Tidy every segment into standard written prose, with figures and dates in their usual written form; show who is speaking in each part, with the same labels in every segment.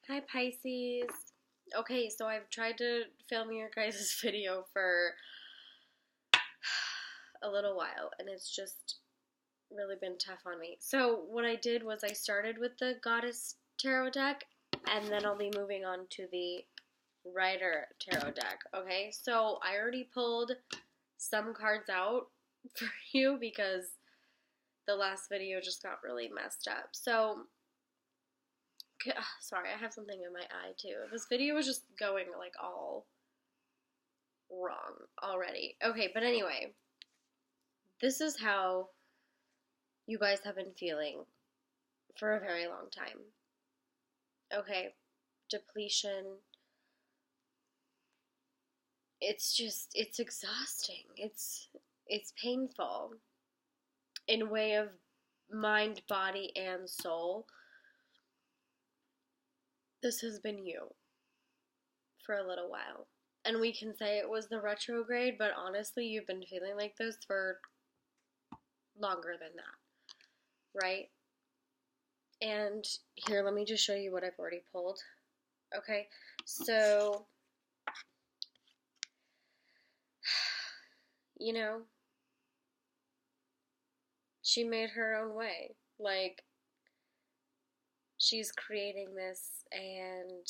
Speaker 1: Hi Pisces. Okay, so I've tried to film your guys' video for a little while and it's just really been tough on me. So what I did was I started with the Goddess Tarot deck and then I'll be moving on to the Rider Tarot deck. Okay, so I already pulled some cards out for you because the last video just got really messed up. So sorry, I have something in my eye too. This video was just going like all wrong already. Okay, but anyway, this is how you guys have been feeling for a very long time. Okay, depletion. It's exhausting. It's painful in way of mind, body, and soul. This has been you for a little while. And we can say it was the retrograde, but honestly, you've been feeling like this for longer than that, right? And here, let me just show you what I've already pulled. Okay, so, you know, she made her own way. Like, she's creating this, and,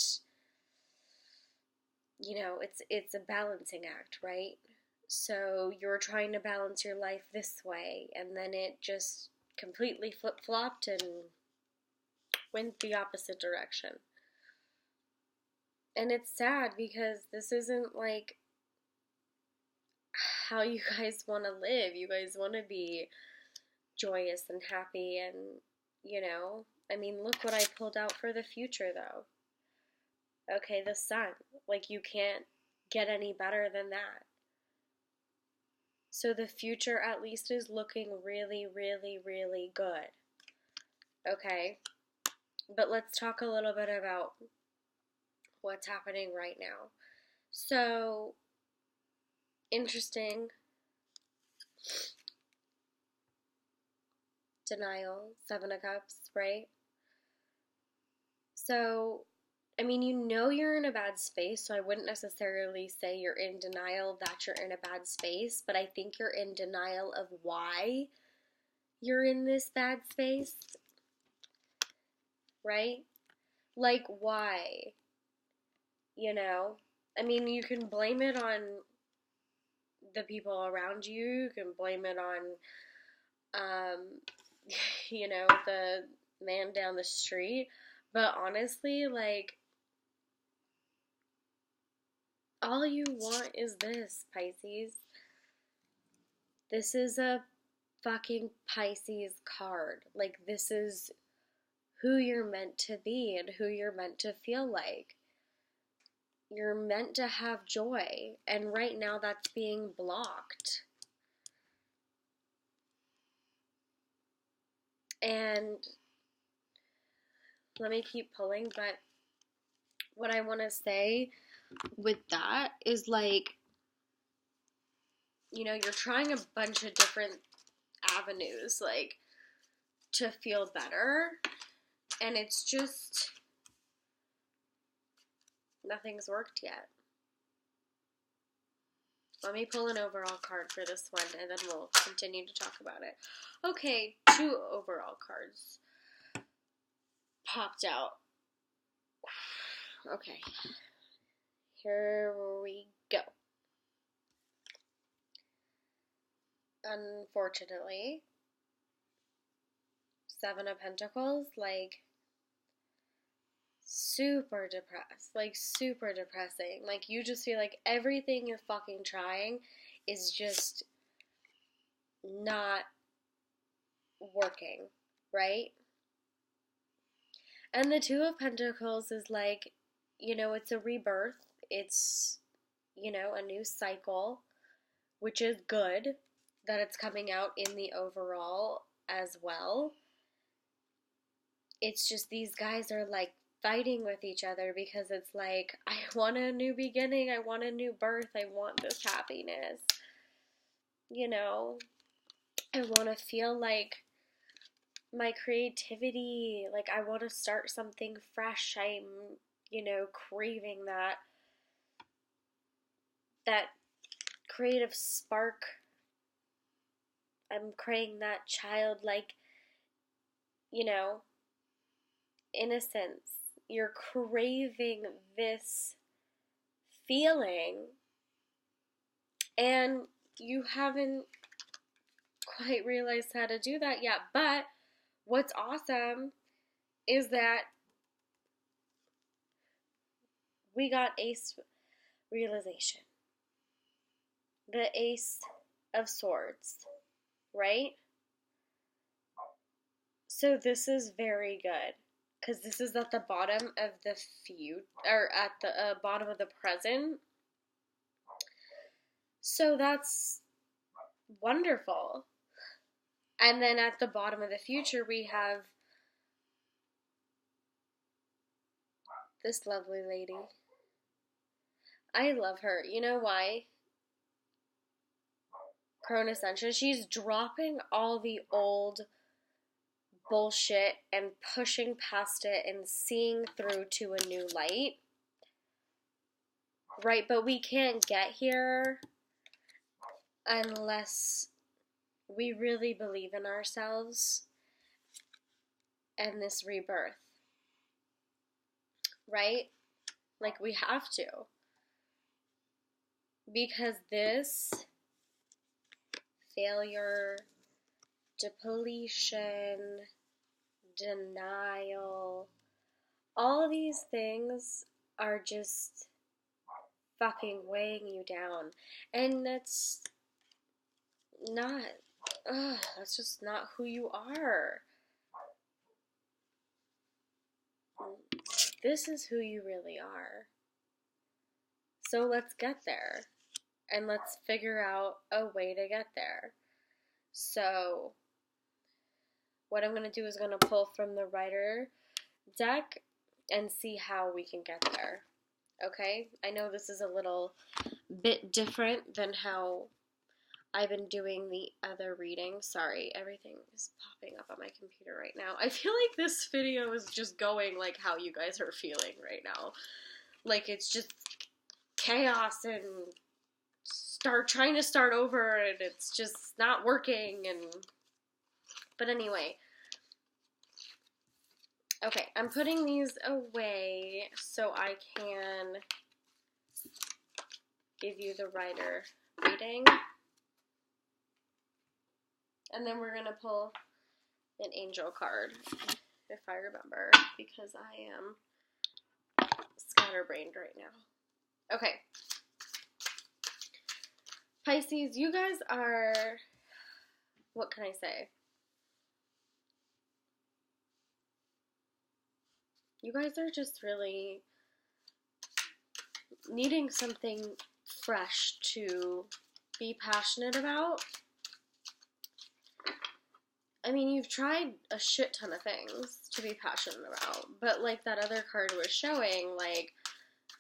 Speaker 1: you know, it's a balancing act, right? So you're trying to balance your life this way, and then it just completely flip-flopped and went the opposite direction. And it's sad because this isn't like how you guys want to live. You guys want to be joyous and happy and, you know, I mean, look what I pulled out for the future though. Okay, the sun. Like, you can't get any better than that. So the future at least is looking really, really, really good. Okay? But let's talk a little bit about what's happening right now. So, interesting. Denial, Seven of Cups, right? So, I mean, you know you're in a bad space, so I wouldn't necessarily say you're in denial that you're in a bad space, but I think you're in denial of why you're in this bad space, right? Like, why? You know? I mean, you can blame it on the people around you, you can blame it on, you know, the man down the street, but honestly, like, all you want is this, Pisces. This is a fucking Pisces card. Like, this is who you're meant to be and who you're meant to feel like. You're meant to have joy, and right now that's being blocked. And let me keep pulling, but what I want to say with that is, like, you know, you're trying a bunch of different avenues, like, to feel better, and it's just, nothing's worked yet. Let me pull an overall card for this one, and then we'll continue to talk about it. Okay, 2 overall cards popped out. Okay, here we go. Unfortunately, 7 of Pentacles, like, super depressed, like, super depressing. Like, you just feel like everything you're fucking trying is just not working, right? And the 2 of Pentacles is like, you know, it's a rebirth. It's, you know, a new cycle, which is good that it's coming out in the overall as well. It's just these guys are like fighting with each other because it's like, I want a new beginning, I want a new birth, I want this happiness. You know, I want to feel like my creativity. Like, I want to start something fresh. I'm, craving that creative spark. I'm craving that childlike, you know, innocence. You're craving this feeling, and you haven't quite realized how to do that yet. But what's awesome is that we got Ace realization, the Ace of Swords, right? So this is very good, because this is at the bottom of the or at the bottom of the present. So that's wonderful. And then at the bottom of the future, we have this lovely lady. I love her. You know why? Corona Ascension. She's dropping all the old bullshit and pushing past it and seeing through to a new light. Right? But we can't get here unless we really believe in ourselves and this rebirth. Right? Like, we have to. Because this failure, depletion, denial, all these things are just fucking weighing you down. And that's just not who you are. This is who you really are. So let's get there. And let's figure out a way to get there. So what I'm going to do is going to pull from the Rider deck and see how we can get there. Okay? I know this is a little bit different than how I've been doing the other reading. Sorry, everything is popping up on my computer right now. I feel like this video is just going like how you guys are feeling right now. Like, it's just chaos and trying to start over, and it's just not working. But anyway, okay, I'm putting these away so I can give you the Rider reading, and then we're gonna pull an angel card if I remember, because I am scatterbrained right now. Okay. Pisces, you guys are, what can I say? You guys are just really needing something fresh to be passionate about. I mean, you've tried a shit ton of things to be passionate about, but like that other card was showing, like,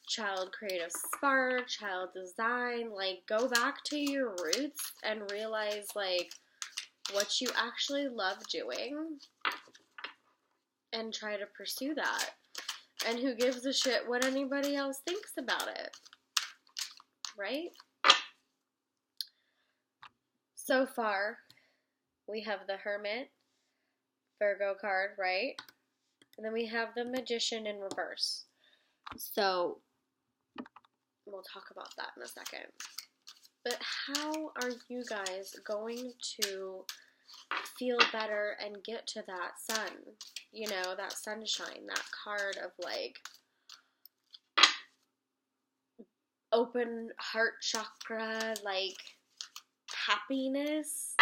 Speaker 1: child creative spark, child design, like, go back to your roots and realize, like, what you actually love doing and try to pursue that. And who gives a shit what anybody else thinks about it, right? So far, we have the Hermit, Virgo card, right? And then we have the Magician in reverse. So we'll talk about that in a second. But how are you guys going to feel better and get to that sun? You know, that sunshine, that card of, like, open heart chakra, like, happiness.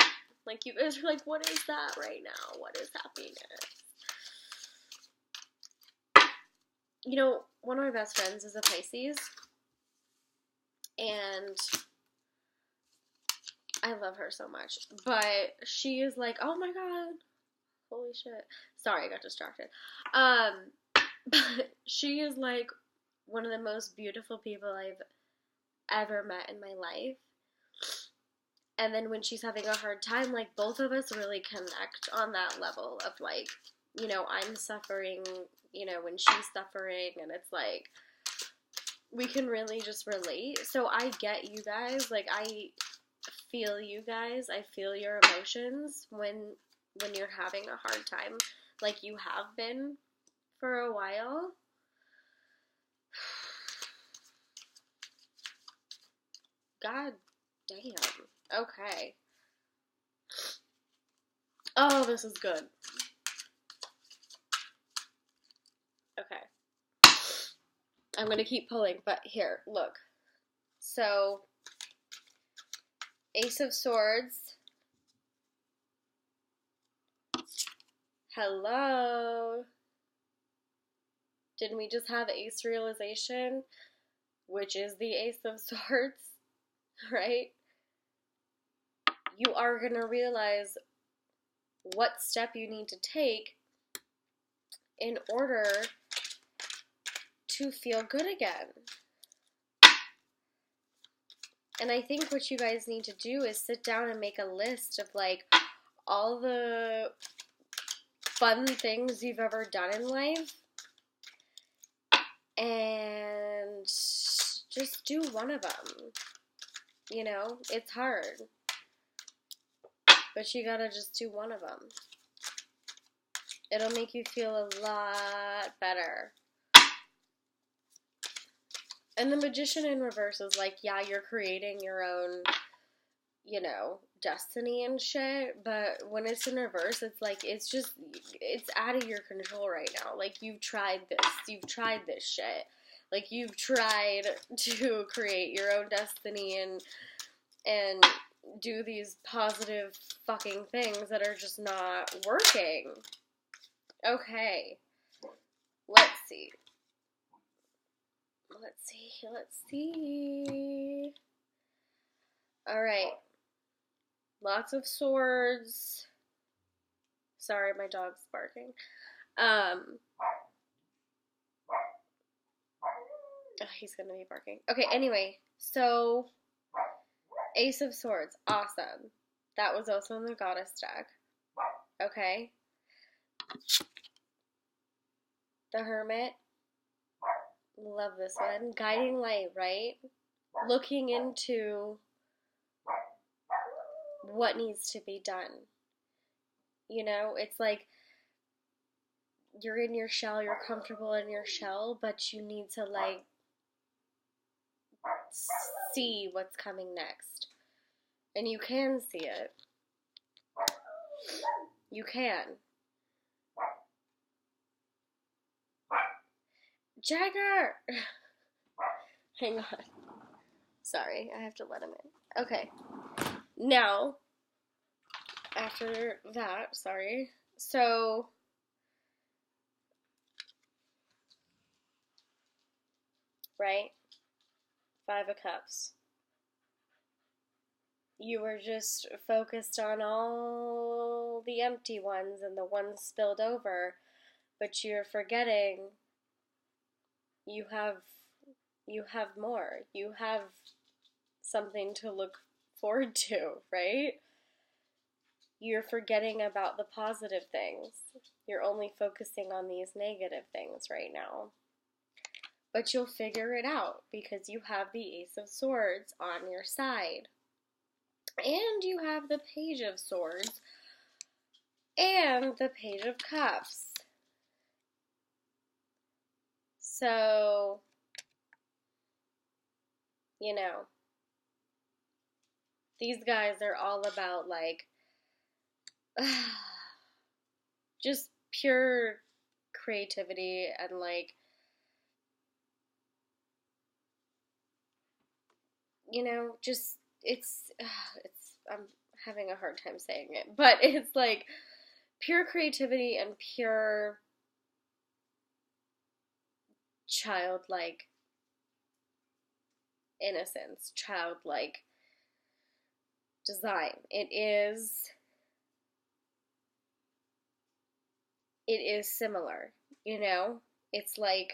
Speaker 1: Like, you guys are like, what is that right now? What is happiness? You know, one of my best friends is a Pisces, and I love her so much, but she is like, oh my god, holy shit. Sorry, I got distracted. But she is like one of the most beautiful people I've ever met in my life. And then when she's having a hard time, like, both of us really connect on that level of, like, you know, I'm suffering, you know, when she's suffering, and it's like, we can really just relate. So I get you guys, like, I feel you guys, I feel your emotions when you're having a hard time, like you have been for a while. God damn. Okay. Oh, this is good. Okay. I'm gonna keep pulling, but here, look. So, Ace of Swords. Hello. Didn't we just have Ace Realization? Which is the Ace of Swords, right? You are gonna realize what step you need to take in order to feel good again. And I think what you guys need to do is sit down and make a list of, like, all the fun things you've ever done in life, and just do one of them. You know, it's hard, but you gotta just do one of them. It'll make you feel a lot better. And the Magician in reverse is like, yeah, you're creating your own, you know, destiny and shit, but when it's in reverse, it's like, it's out of your control right now. Like, you've tried this shit. Like, you've tried to create your own destiny and do these positive fucking things that are just not working. Okay. Let's see. Alright. Lots of swords. Sorry, my dog's barking. He's gonna be barking. Okay, anyway, so Ace of Swords, awesome. That was also in the Goddess deck. Okay. The Hermit, love this one. Guiding Light, right? Looking into what needs to be done. You know, it's like you're in your shell, you're comfortable in your shell, but you need to, like, see what's coming next. And you can see it. You can. Jagger! Hang on. Sorry, I have to let him in. Okay. Now, after that, sorry. So, right? 5 of Cups. You were just focused on all the empty ones and the ones spilled over, but you're forgetting you have more. You have something to look forward to, right? You're forgetting about the positive things. You're only focusing on these negative things right now. But you'll figure it out because you have the Ace of Swords on your side. And you have the Page of Swords and the Page of Cups. So, you know, these guys are all about, like, just pure creativity and, like, you know, just, I'm having a hard time saying it, but it's like pure creativity and pure childlike innocence, childlike design. It is similar, you know? It's like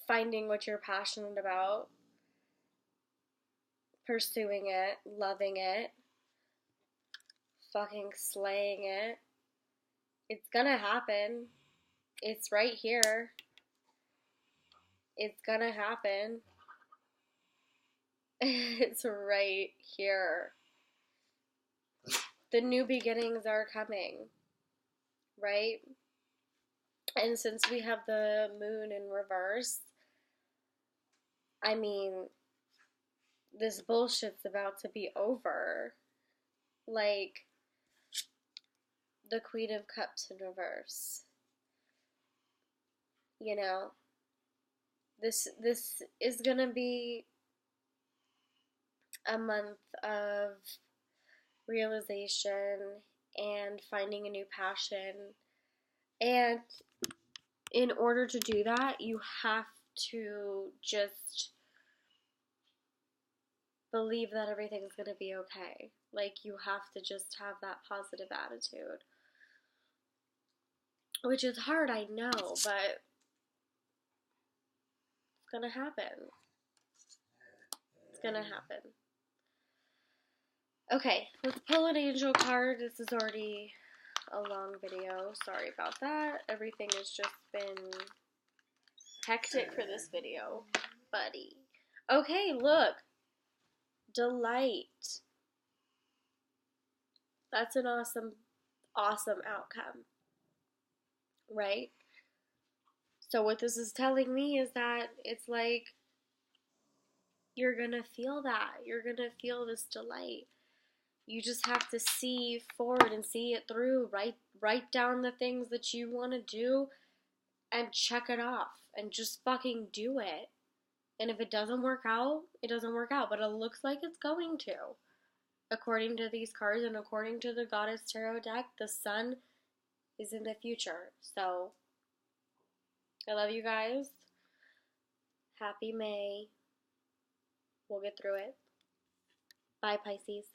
Speaker 1: finding what you're passionate about, pursuing it, loving it, fucking slaying it. It's gonna happen. It's right here. It's gonna happen. It's right here. The new beginnings are coming, right? And since we have the moon in reverse, I mean, this bullshit's about to be over. Like, the Queen of Cups in reverse. You know, this is gonna be a month of realization and finding a new passion. And in order to do that, you have to just believe that everything's gonna be okay. Like, you have to just have that positive attitude. Which is hard, I know, but it's gonna happen. It's gonna happen. Okay, let's pull an angel card. This is already a long video. Sorry about that. Everything has just been hectic for this video, buddy. Okay, look. Delight. That's an awesome, awesome outcome. Right? So what this is telling me is that it's like you're gonna feel that. You're gonna feel this delight. You just have to see forward and see it through. Write down the things that you want to do and check it off and just fucking do it. And if it doesn't work out, it doesn't work out. But it looks like it's going to. According to these cards and according to the Goddess Tarot deck, the sun is in the future. So, I love you guys. Happy May. We'll get through it. Bye, Pisces.